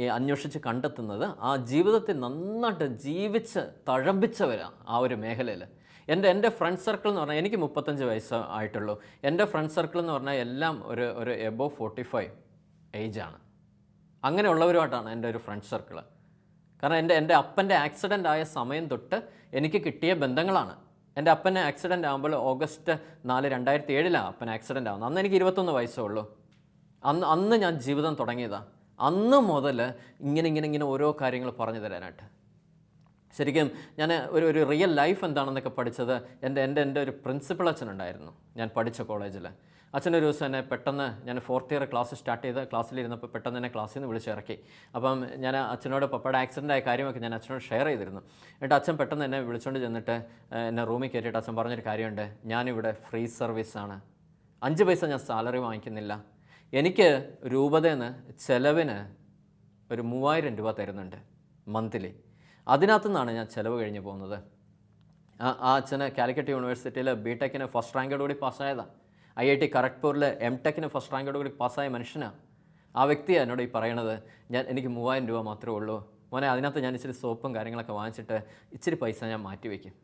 ഈ അന്വേഷിച്ച് കണ്ടെത്തുന്നത് ആ ജീവിതത്തിൽ നന്നായിട്ട് ജീവിച്ച് തഴമ്പിച്ചവരാണ് ആ ഒരു മേഖലയിൽ. എൻ്റെ ഫ്രണ്ട് സർക്കിൾ എന്ന് പറഞ്ഞാൽ, എനിക്ക് 35 വയസ്സ് ആയിട്ടുള്ളൂ. എൻ്റെ ഫ്രണ്ട് സർക്കിൾ എന്ന് പറഞ്ഞാൽ എല്ലാം ഒരു എബോവ് 45 ഏജാണ്. അങ്ങനെയുള്ളവരുമായിട്ടാണ് എൻ്റെ ഒരു ഫ്രണ്ട് സർക്കിൾ. കാരണം എൻ്റെ അപ്പൻ്റെ ആക്സിഡൻ്റ് ആയ സമയം തൊട്ട് എനിക്ക് കിട്ടിയ ബന്ധങ്ങളാണ്. എൻ്റെ അപ്പന് ആക്സിഡൻ്റ് ആകുമ്പോൾ ഓഗസ്റ്റ് 4, 2007 അപ്പൻ ആക്സിഡൻ്റ് ആവുന്നത്. അന്ന് എനിക്ക് 21 വയസ്സേ ഉള്ളൂ. അന്ന് ഞാൻ ജീവിതം തുടങ്ങിയതാണ്. അന്ന് മുതൽ ഇങ്ങനെ ഓരോ കാര്യങ്ങൾ പറഞ്ഞു തരാനായിട്ട്. ശരിക്കും ഞാൻ ഒരു റിയൽ ലൈഫ് എന്താണെന്നൊക്കെ പഠിച്ചത് എൻ്റെ ഒരു പ്രിൻസിപ്പൽ അച്ഛനുണ്ടായിരുന്നു ഞാൻ പഠിച്ച കോളേജിൽ. അച്ഛനൊരു ദിവസം എന്നെ പെട്ടെന്ന്, ഞാൻ 4th ഇയർ ക്ലാസ് സ്റ്റാർട്ട് ചെയ്ത് ക്ലാസ്സിലിരുന്നപ്പോൾ പെട്ടെന്ന് എന്നെ ക്ലാസ്സിൽ നിന്ന് വിളിച്ചിറക്കി. അപ്പം ഞാൻ അച്ഛനോട് പപ്പയുടെ ആക്സിഡൻ്റ് ആയ കാര്യമൊക്കെ ഞാൻ അച്ഛനോട് ഷെയർ ചെയ്തിരുന്നു. എന്നിട്ട് അച്ഛൻ പെട്ടെന്ന് എന്നെ വിളിച്ചുകൊണ്ട് ചെന്നിട്ട് എന്നെ റൂമിൽ കയറ്റിയിട്ട് അച്ഛൻ പറഞ്ഞൊരു കാര്യമുണ്ട്, ഞാനിവിടെ ഫ്രീ സർവീസാണ്, 5 പൈസ ഞാൻ സാലറി വാങ്ങിക്കുന്നില്ല, എനിക്ക് രൂപതേന്ന് ചിലവിന് ഒരു 3000 രൂപ തരുന്നുണ്ട് മന്ത്ലി, അതിനകത്തു നിന്നാണ് ഞാൻ ചിലവ് കഴിഞ്ഞ് പോകുന്നത്. ആ അച്ഛന് കാലിക്കറ്റ് യൂണിവേഴ്സിറ്റിയിൽ BTechന് ഫസ്റ്റ് റാങ്കോടുകൂടി പാസ്സായതാണ്. IIT ഖരഗ്പൂരിൽ MTechന് ഫസ്റ്റ് റാങ്കോടുകൂടി പാസ്സായ മനുഷ്യനാണ്. ആ വ്യക്തിയാണ് എന്നോട് ഈ പറയണത്, എനിക്ക് 3000 രൂപ മാത്രമേ ഉള്ളൂ മോനെ, അതിനകത്ത് ഞാൻ ഇച്ചിരി സോപ്പും കാര്യങ്ങളൊക്കെ വാങ്ങിച്ചിട്ട് ഇച്ചിരി പൈസ ഞാൻ മാറ്റി വയ്ക്കും,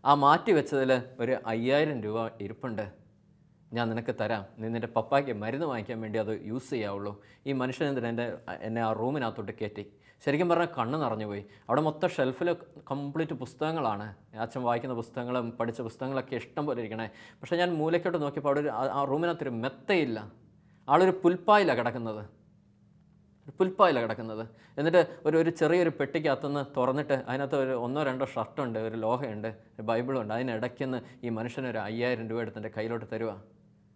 ആ മാറ്റി വെച്ചതിൽ ഒരു 5000 രൂപ ഇരിപ്പുണ്ട്, ഞാൻ നിനക്ക് തരാം, നീ നിൻ്റെ പപ്പായ്ക്ക് മരുന്ന് വാങ്ങിക്കാൻ വേണ്ടി അത് യൂസ് ചെയ്യാവുള്ളൂ. ഈ മനുഷ്യൻ എന്തിനാ എന്നെ ആ റൂമിനകത്തോട്ട് കയറ്റി. ശരിക്കും പറഞ്ഞാൽ കണ്ണ് നിറഞ്ഞു പോയി. അവിടെ മൊത്തം ഷെൽഫിൽ കംപ്ലീറ്റ് പുസ്തകങ്ങളാണ്, അച്ഛൻ വായിക്കുന്ന പുസ്തകങ്ങളും പഠിച്ച പുസ്തകങ്ങളൊക്കെ ഇഷ്ടം പോലെ ഇരിക്കണേ. പക്ഷേ ഞാൻ മൂലയ്ക്കോട്ട് നോക്കിയപ്പോൾ അവിടെ ആ റൂമിനകത്തൊരു മെത്തയില്ല, ആളൊരു പുൽപ്പായിലാണ് കിടക്കുന്നത്, എന്നിട്ട് ഒരു ചെറിയൊരു പെട്ടിക്കകത്തുനിന്ന് തുറന്നിട്ട് അതിനകത്ത് ഒരു 1-2 ഷർട്ടുണ്ട്, ഒരു ലോഹയുണ്ട്, ഒരു ബൈബിളുണ്ട്, അതിനിടയ്ക്കുന്ന് ഈ മനുഷ്യനൊരു 5000 രൂപ എടുത്ത് എൻ്റെ കയ്യിലോട്ട് തരുക.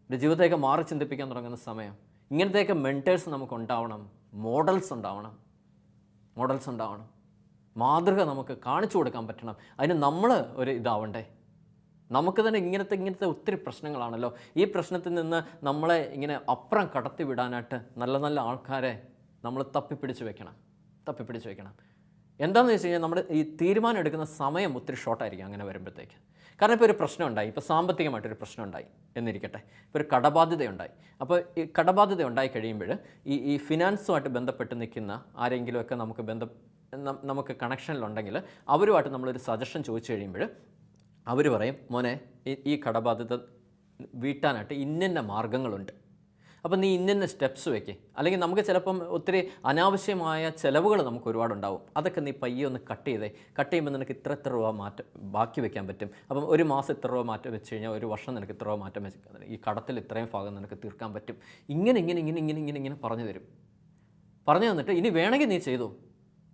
ഒരു ജീവിതത്തേക്ക് മാറി ചിന്തിപ്പിക്കാൻ തുടങ്ങുന്ന സമയം. ഇങ്ങനത്തെയൊക്കെ മെൻറ്റേഴ്സ് നമുക്ക് ഉണ്ടാവണം, മോഡൽസ് ഉണ്ടാവണം, മാതൃക നമുക്ക് കാണിച്ചു കൊടുക്കാൻ പറ്റണം. അതിന് നമ്മൾ ഒരു ഇതാവണ്ടേ. നമുക്ക് തന്നെ ഇങ്ങനത്തെ ഒത്തിരി പ്രശ്നങ്ങളാണല്ലോ. ഈ പ്രശ്നത്തിൽ നിന്ന് നമ്മളെ ഇങ്ങനെ അപ്പുറം കടത്തി വിടാനായിട്ട് നല്ല ആൾക്കാരെ നമ്മൾ തപ്പിപ്പിടിച്ച് വെക്കണം. എന്താണെന്ന് വെച്ച് കഴിഞ്ഞാൽ നമ്മുടെ ഈ തീരുമാനം എടുക്കുന്ന സമയം ഒത്തിരി ഷോർട്ടായിരിക്കും അങ്ങനെ വരുമ്പോഴത്തേക്ക്. കാരണം ഇപ്പോൾ ഒരു പ്രശ്നം ഉണ്ടായി, ഇപ്പോൾ സാമ്പത്തികമായിട്ടൊരു പ്രശ്നം ഉണ്ടായി എന്നിരിക്കട്ടെ, ഇപ്പോൾ ഒരു കടബാധ്യതയുണ്ടായി. അപ്പോൾ ഈ കടബാധ്യത ഉണ്ടായി കഴിയുമ്പോൾ ഈ ഫിനാൻസുമായിട്ട് ബന്ധപ്പെട്ട് നിൽക്കുന്ന ആരെങ്കിലുമൊക്കെ നമുക്ക് കണക്ഷനിലുണ്ടെങ്കിൽ അവരുമായിട്ട് നമ്മളൊരു സജഷൻ ചോദിച്ചു കഴിയുമ്പോൾ അവർ പറയും, മോനെ ഈ കടബാധ്യത വീട്ടാനായിട്ട് ഇന്ന മാർഗ്ഗങ്ങളുണ്ട്, അപ്പം നീ ഇന്ന സ്റ്റെപ്സ് വയ്ക്ക്. അല്ലെങ്കിൽ നമുക്ക് ചിലപ്പം ഒത്തിരി അനാവശ്യമായ ചിലവുകൾ നമുക്ക് ഒരുപാടുണ്ടാവും, അതൊക്കെ നീ പയ്യെ ഒന്ന് കട്ട് ചെയ്യുമ്പോൾ നിനക്ക് ഇത്ര രൂപ മാറ്റം ബാക്കി വെക്കാൻ പറ്റും. അപ്പം ഒരു മാസം ഇത്ര രൂപ മാറ്റം വെച്ച് കഴിഞ്ഞാൽ ഒരു വർഷം നിനക്ക് ഇത്ര രൂപ മാറ്റം വെച്ച് ഈ കടത്തിൽ ഇത്രയും ഭാഗം നിനക്ക് തീർക്കാൻ പറ്റും. ഇങ്ങനെ പറഞ്ഞു തന്നിട്ട് ഇനി വേണമെങ്കിൽ നീ ചെയ്തു,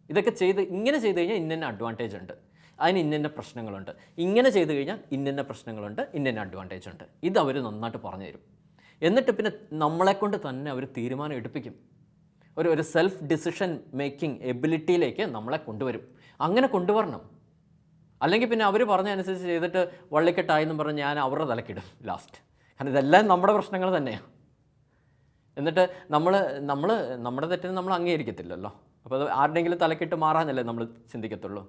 ഇതൊക്കെ ഇങ്ങനെ ചെയ്ത് കഴിഞ്ഞാൽ ഇന്ന അഡ്വാൻറ്റേജ് ഉണ്ട്, അതിന് ഇന്ന പ്രശ്നങ്ങളുണ്ട്, ഇങ്ങനെ ചെയ്ത് കഴിഞ്ഞാൽ ഇന്ന പ്രശ്നങ്ങളുണ്ട്, ഇന്ന അഡ്വാൻറ്റേജ് ഉണ്ട്. ഇത് അവർ നന്നായിട്ട് പറഞ്ഞു തരും. എന്നിട്ട് പിന്നെ നമ്മളെക്കൊണ്ട് തന്നെ അവർ തീരുമാനം എടുപ്പിക്കും. ഒരു സെൽഫ് ഡിസിഷൻ മേക്കിംഗ് എബിലിറ്റിയിലേക്ക് നമ്മളെ കൊണ്ടുവരും. അങ്ങനെ കൊണ്ടുവരണം. അല്ലെങ്കിൽ പിന്നെ അവർ പറഞ്ഞ അനുസരിച്ച് ചെയ്തിട്ട് വള്ളിക്കെട്ടായെന്നും പറഞ്ഞ് ഞാൻ അവരുടെ തലക്കിടും ലാസ്റ്റ്. കാരണം ഇതെല്ലാം നമ്മുടെ പ്രശ്നങ്ങൾ തന്നെയാണ്. എന്നിട്ട് നമ്മുടെ തെറ്റിന് നമ്മൾ അംഗീകരിക്കത്തില്ലല്ലോ. അപ്പോൾ അത് ആരുടെയെങ്കിലും തലക്കിട്ട് മാറാനല്ലേ നമ്മൾ ചിന്തിക്കത്തുള്ളൂ.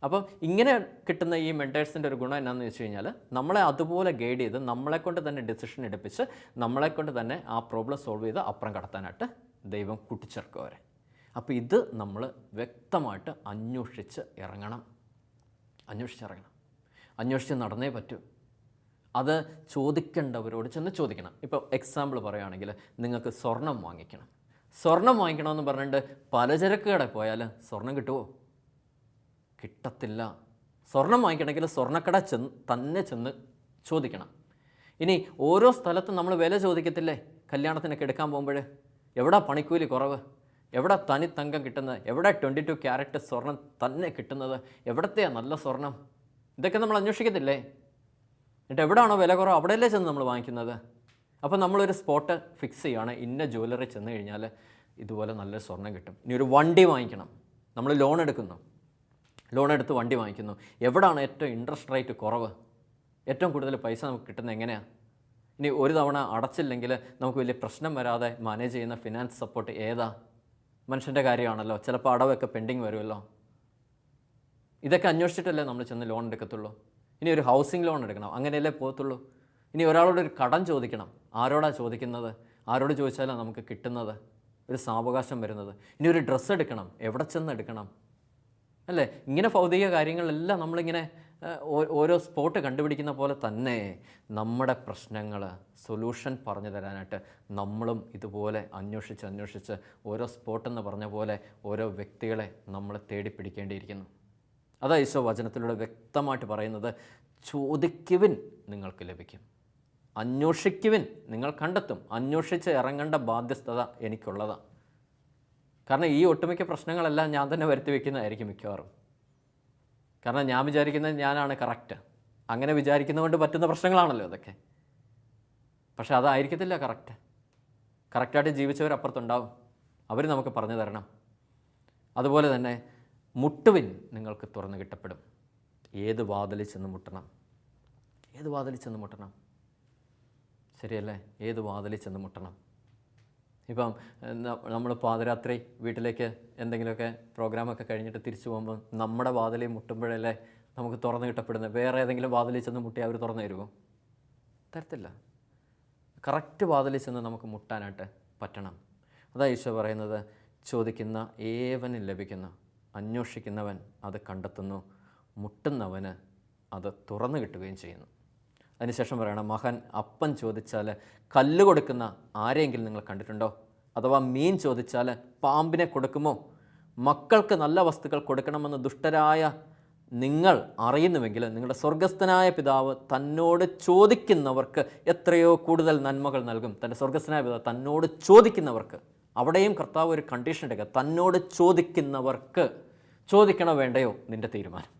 അപ്പം ഇങ്ങനെ കിട്ടുന്ന ഈ മെൻറ്റേഴ്സിൻ്റെ ഒരു ഗുണം എന്നാന്ന് വെച്ച് കഴിഞ്ഞാൽ നമ്മളെ അതുപോലെ ഗൈഡ് ചെയ്ത് നമ്മളെക്കൊണ്ട് തന്നെ ഡിസിഷൻ എടുപ്പിച്ച് നമ്മളെക്കൊണ്ട് തന്നെ ആ പ്രോബ്ലം സോൾവ് ചെയ്ത് അപ്പുറം കടത്താനായിട്ട് ദൈവം കൂട്ടിച്ചേർക്കും അവരെ. അപ്പോൾ ഇത് നമ്മൾ വ്യക്തമായിട്ട് അന്വേഷിച്ച് നടന്നേ പറ്റൂ. അത് ചോദിക്കേണ്ടവരോട് ചെന്ന് ചോദിക്കണം. ഇപ്പോൾ എക്സാമ്പിൾ പറയുകയാണെങ്കിൽ നിങ്ങൾക്ക് സ്വർണം വാങ്ങിക്കണമെന്ന് പറഞ്ഞിട്ട് പലചരക്ക് കടയിൽ പോയാൽ സ്വർണം കിട്ടുമോ? കിട്ടത്തില്ല. സ്വർണം വാങ്ങിക്കണമെങ്കിൽ സ്വർണ്ണക്കട തന്നെ ചെന്ന് ചോദിക്കണം. ഇനി ഓരോ സ്ഥലത്തും നമ്മൾ വില ചോദിക്കത്തില്ലേ? കല്യാണത്തിനൊക്കെ എടുക്കാൻ പോകുമ്പോൾ എവിടെ പണിക്കൂലി കുറവ്, എവിടെ തനി തങ്കം കിട്ടുന്നത്, എവിടെ 22 ക്യാരറ്റ് സ്വർണം തന്നെ കിട്ടുന്നത്, എവിടത്തെയാണ് നല്ല സ്വർണം, ഇതൊക്കെ നമ്മൾ അന്വേഷിക്കത്തില്ലേ? എന്നിട്ട് എവിടെയാണോ വില കുറവ് അവിടെയല്ലേ ചെന്ന് നമ്മൾ വാങ്ങിക്കുന്നത്. അപ്പോൾ നമ്മളൊരു സ്പോട്ട് ഫിക്സ് ചെയ്യുകയാണ്, ഇന്ന ജ്വല്ലറി ചെന്ന് കഴിഞ്ഞാൽ ഇതുപോലെ നല്ലൊരു സ്വർണം കിട്ടും. ഇനി ഒരു വണ്ടി വാങ്ങിക്കണം, നമ്മൾ ലോൺ എടുത്ത് വണ്ടി വാങ്ങിക്കുന്നു, എവിടെയാണ് ഏറ്റവും ഇൻട്രസ്റ്റ് റേറ്റ് കുറവ്, ഏറ്റവും കൂടുതൽ പൈസ നമുക്ക് കിട്ടുന്നത് എങ്ങനെയാണ്? ഇനി ഒരു തവണ അടച്ചില്ലെങ്കിൽ നമുക്ക് വലിയ പ്രശ്നം വരാതെ മാനേജ് ചെയ്യുന്ന ഫിനാൻസ് സപ്പോർട്ട് ഏതാ? മനുഷ്യൻ്റെ കാര്യമാണല്ലോ, ചിലപ്പോൾ അടവൊക്കെ പെൻഡിങ് വരുമല്ലോ. ഇതൊക്കെ അന്വേഷിച്ചിട്ടല്ലേ നമ്മൾ ചെന്ന് ലോൺ എടുക്കത്തുള്ളൂ. ഇനി ഒരു ഹൗസിംഗ് ലോൺ എടുക്കണം, അങ്ങനെയല്ലേ പോകത്തുള്ളൂ. ഇനി ഒരാളോട് ഒരു കടം ചോദിക്കണം, ആരോടാ ചോദിക്കുന്നത്? ആരോട് ചോദിച്ചാലാണ് നമുക്ക് കിട്ടുന്നത്, ഒരു സാവകാശം വരുന്നത്. ഇനി ഒരു ഡ്രസ്സ് എടുക്കണം, എവിടെ ചെന്ന് എടുക്കണം അല്ലേ? ഇങ്ങനെ ഭൗതിക കാര്യങ്ങളെല്ലാം നമ്മളിങ്ങനെ ഓരോ സ്പോട്ട് കണ്ടുപിടിക്കുന്ന പോലെ തന്നെ നമ്മുടെ പ്രശ്നങ്ങൾ സൊല്യൂഷൻ പറഞ്ഞു തരാനായിട്ട് നമ്മളും ഇതുപോലെ അന്വേഷിച്ച് ഓരോ സ്പോട്ടെന്ന് പറഞ്ഞ പോലെ ഓരോ വ്യക്തികളെ നമ്മൾ തേടി പിടിക്കേണ്ടിയിരിക്കുന്നു. അതാ ഈശോ വചനത്തിലൂടെ വ്യക്തമായിട്ട് പറയുന്നത്, ചോദിക്കുവിൻ നിങ്ങൾക്ക് ലഭിക്കും, അന്വേഷിക്കുവിൻ നിങ്ങൾ കണ്ടെത്തും. അന്വേഷിച്ച് ഇറങ്ങേണ്ട ബാധ്യസ്ഥത എനിക്കുള്ളതാണ്. കാരണം ഈ ഒട്ടുമിക്ക പ്രശ്നങ്ങളെല്ലാം ഞാൻ തന്നെ വരുത്തി വയ്ക്കുന്നതായിരിക്കും മിക്കവാറും. കാരണം ഞാൻ വിചാരിക്കുന്നത് ഞാനാണ് കറക്റ്റ്, അങ്ങനെ വിചാരിക്കുന്നതുകൊണ്ട് പറ്റുന്ന പ്രശ്നങ്ങളാണല്ലോ അതൊക്കെ. പക്ഷെ അതായിരിക്കത്തില്ല കറക്റ്റ്. കറക്റ്റായിട്ട് ജീവിച്ചവരപ്പുറത്തുണ്ടാവും, അവർ നമുക്ക് പറഞ്ഞു തരണം. അതുപോലെ തന്നെ മുട്ടുവിൻ നിങ്ങൾക്ക് തുറന്നു കിട്ടപ്പെടും. ഏത് വാതിലിൽ ചെന്ന് മുട്ടണം? ഏത് വാതിലിൽ ചെന്ന് മുട്ടണം? ശരിയല്ലേ? ഏത് വാതിലിൽ ചെന്ന് മുട്ടണം? ഇപ്പം നമ്മൾ പാതിരാത്രി വീട്ടിലേക്ക് എന്തെങ്കിലുമൊക്കെ പ്രോഗ്രാമൊക്കെ കഴിഞ്ഞിട്ട് തിരിച്ചു പോകുമ്പോൾ നമ്മുടെ വാതിലിൽ മുട്ടുമ്പോഴല്ലേ നമുക്ക് തുറന്നു കിട്ടപ്പെടുന്നത്? വേറെ ഏതെങ്കിലും വാതിലിൽ ചെന്ന് മുട്ടി അവർ തുറന്നു തരുമോ? തരത്തില്ല. കറക്റ്റ് വാതിലിൽ ചെന്ന് നമുക്ക് മുട്ടാനായിട്ട് പറ്റണം. അതാ ഈശോ പറയുന്നത്, ചോദിക്കുന്ന ഏവനും ലഭിക്കുന്നു, അന്വേഷിക്കുന്നവൻ അത് കണ്ടെത്തുന്നു, മുട്ടുന്നവന് അത് തുറന്നു കിട്ടുകയും ചെയ്യുന്നു. അതിനുശേഷം പറയണം, മകൻ അപ്പം ചോദിച്ചാൽ കല്ല് കൊടുക്കുന്ന ആരെയെങ്കിലും നിങ്ങൾ കണ്ടിട്ടുണ്ടോ? അഥവാ മീൻ ചോദിച്ചാൽ പാമ്പിനെ കൊടുക്കുമോ? മക്കൾക്ക് നല്ല വസ്തുക്കൾ കൊടുക്കണമെന്ന് ദുഷ്ടരായ നിങ്ങൾ അറിയുന്നുവെങ്കിൽ നിങ്ങളുടെ സ്വർഗസ്ഥനായ പിതാവ് തന്നോട് ചോദിക്കുന്നവർക്ക് എത്രയോ കൂടുതൽ നന്മകൾ നൽകും. തൻ്റെ സ്വർഗസ്ഥനായ പിതാവ് തന്നോട് ചോദിക്കുന്നവർക്ക്, അവിടെയും കർത്താവ് ഒരു കണ്ടീഷൻ എടുക്കുക, തന്നോട് ചോദിക്കുന്നവർക്ക്. ചോദിക്കണോ വേണ്ടയോ നിൻ്റെ തീരുമാനം,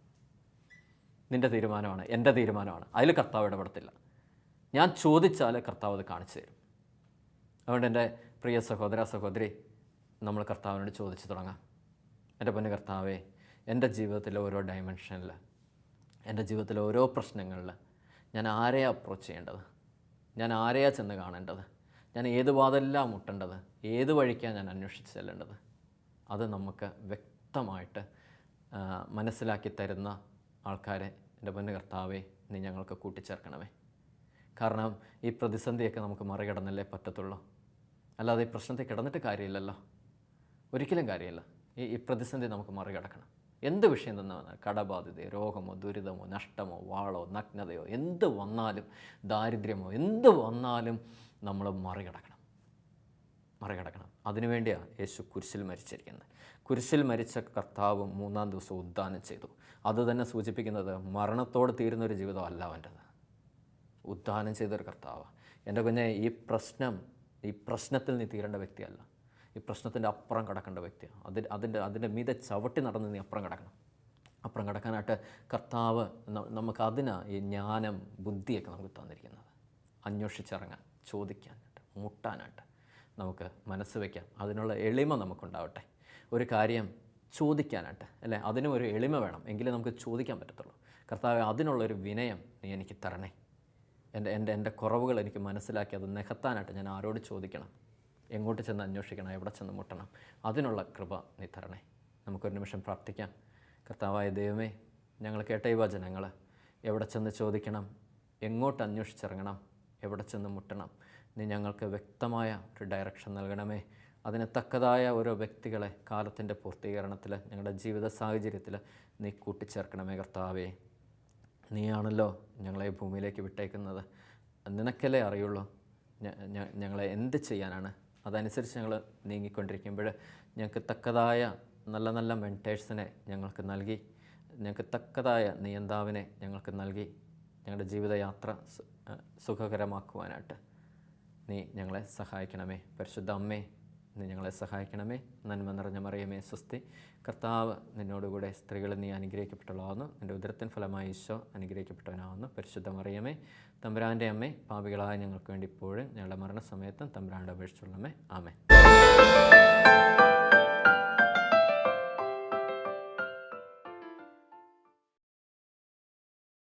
നിൻ്റെ തീരുമാനമാണ്, എൻ്റെ തീരുമാനമാണ്. അതിൽ കർത്താവ് ഇടപെടത്തില്ല. ഞാൻ ചോദിച്ചാൽ കർത്താവ് അത് കാണിച്ചു തരും. അതുകൊണ്ട് എൻ്റെ പ്രിയ സഹോദര സഹോദരി, നമ്മൾ കർത്താവിനോട് ചോദിച്ചു തുടങ്ങാം. എൻ്റെ പൊന്നു കർത്താവേ, എൻ്റെ ജീവിതത്തിലെ ഓരോ ഡയമെൻഷനിൽ, എൻ്റെ ജീവിതത്തിലെ ഓരോ പ്രശ്നങ്ങളിൽ ഞാൻ ആരെയാണ് അപ്രോച്ച് ചെയ്യേണ്ടത്? ഞാൻ ആരെയാണ് ചെന്ന് കാണേണ്ടത്? ഞാൻ ഏത് വാതിലാണ് മുട്ടേണ്ടത്? ഏത് വഴിക്കാണ് ഞാൻ അന്വേഷിച്ച് ചെല്ലേണ്ടത്? അത് നമുക്ക് വ്യക്തമായിട്ട് മനസ്സിലാക്കി തരുന്ന ആൾക്കാരെ എൻ്റെ പൊന്നു കർത്താവേ, നീ ഞങ്ങൾക്ക് കൂട്ടിച്ചേർക്കണമേ. കാരണം ഈ പ്രതിസന്ധിയൊക്കെ നമുക്ക് മറികടന്നല്ലേ പറ്റത്തുള്ളൂ. അല്ലാതെ ഈ പ്രശ്നത്തിൽ കിടന്നിട്ട് കാര്യമില്ലല്ലോ, ഒരിക്കലും കാര്യമില്ല. ഈ പ്രതിസന്ധി നമുക്ക് മറികടക്കണം. എന്ത് വിഷയം തന്നാണ്, കടബാധ്യതയോ രോഗമോ ദുരിതമോ നഷ്ടമോ വാളോ നഗ്നതയോ എന്ത് വന്നാലും, ദാരിദ്ര്യമോ എന്ത് വന്നാലും നമ്മൾ മറികടക്കണം. അതിനുവേണ്ടിയാണ് യേശു കുരിശിൽ മരിച്ചിരിക്കുന്നത്. കുരിശിൽ മരിച്ച കർത്താവ് 3-ാം ദിവസം ഉദ്ധാനം ചെയ്തു. അത് തന്നെ സൂചിപ്പിക്കുന്നത് മരണത്തോട് തീരുന്നൊരു ജീവിതമല്ല അവൻ്റെത്, ഉദ്ധാനം ചെയ്തൊരു കർത്താവ്. എൻ്റെ കുഞ്ഞെ, ഈ പ്രശ്നത്തിൽ നീ തീരേണ്ട വ്യക്തിയല്ല, ഈ പ്രശ്നത്തിൻ്റെ അപ്പുറം കടക്കേണ്ട വ്യക്തിയാണ്. അതിൻ്റെ മീതെ ചവിട്ടി നടന്ന് നീ അപ്പുറം കടക്കാനായിട്ട് കർത്താവ് നമുക്കതിനാണ് ഈ ജ്ഞാനം ബുദ്ധിയൊക്കെ നമുക്ക് തന്നിരിക്കുന്നത്. അന്വേഷിച്ചിറങ്ങാൻ, ചോദിക്കാനായിട്ട്, മുട്ടാനായിട്ട് നമുക്ക് മനസ്സ് വയ്ക്കാം. അതിനുള്ള എളിമ നമുക്കുണ്ടാവട്ടെ. ഒരു കാര്യം ചോദിക്കാനായിട്ട്, അല്ലേ, അതിനും ഒരു എളിമ വേണം, എങ്കിലേ നമുക്ക് ചോദിക്കാൻ പറ്റത്തുള്ളൂ. കർത്താവേ, അതിനുള്ളൊരു വിനയം നീ എനിക്ക് തരണേ. എൻ്റെ കുറവുകൾ എനിക്ക് മനസ്സിലാക്കി അത് നികത്താനായിട്ട് ഞാൻ ആരോട് ചോദിക്കണം, എങ്ങോട്ട് ചെന്ന് അന്വേഷിക്കണം, എവിടെ ചെന്ന് മുട്ടണം, അതിനുള്ള കൃപ നീ തരണേ. നമുക്കൊരു നിമിഷം പ്രാർത്ഥിക്കാം. കർത്താവായ ദൈവമേ, ഞങ്ങൾ കേട്ട ഈ വചനങ്ങൾ എവിടെ ചെന്ന് ചോദിക്കണം, എങ്ങോട്ട് അന്വേഷിച്ചിറങ്ങണം, എവിടെ ചെന്ന് മുട്ടണം, നീ ഞങ്ങൾക്ക് വ്യക്തമായ ഒരു ഡയറക്ഷൻ നൽകണമേ. അതിന് തക്കതായ ഓരോ വ്യക്തികളെ കാലത്തിൻ്റെ പൂർത്തീകരണത്തിൽ, ഞങ്ങളുടെ ജീവിത സാഹചര്യത്തിൽ നീ കൂട്ടിച്ചേർക്കണമേ. കർത്താവേ, നീയാണല്ലോ ഞങ്ങളെ ഭൂമിയിലേക്ക് വിട്ടേക്കുന്നത്. നിനക്കല്ലേ അറിയുള്ളൂ ഞങ്ങളെ എന്ത് ചെയ്യാനാണ്. അതനുസരിച്ച് ഞങ്ങൾ നീങ്ങിക്കൊണ്ടിരിക്കുമ്പോൾ ഞങ്ങൾക്ക് തക്കതായ നല്ല നല്ല മെൻറ്റേഴ്സിനെ ഞങ്ങൾക്ക് നൽകി, ഞങ്ങൾക്ക് തക്കതായ നിയന്താവിനെ ഞങ്ങൾക്ക് നൽകി, ഞങ്ങളുടെ ജീവിതയാത്ര സുഖകരമാക്കുവാനായിട്ട് നീ ഞങ്ങളെ സഹായിക്കണമേ. പരിശുദ്ധ അമ്മേ, നീ ഞങ്ങളെ സഹായിക്കണമേ. നന്മ നിറഞ്ഞ മറിയമേ സ്വസ്തി, കർത്താവ് നിന്നോടുകൂടെ സ്ത്രീകളിൽ നീ അനുഗ്രഹിക്കപ്പെട്ടവളാവുന്നു, നിൻ്റെ ഉദരത്തിൻ ഫലമായി ഈശോ അനുഗ്രഹിക്കപ്പെട്ടവനാവുന്നു. പരിശുദ്ധ മറിയമേ, തമ്പുരാൻ്റെ അമ്മേ, പാപികളായ ഞങ്ങൾക്ക് വേണ്ടി ഇപ്പോഴും ഞങ്ങളുടെ മരണസമയത്തും തമ്പുരാൻ്റെ അപേക്ഷിച്ചുള്ളമേ. ആമേൻ.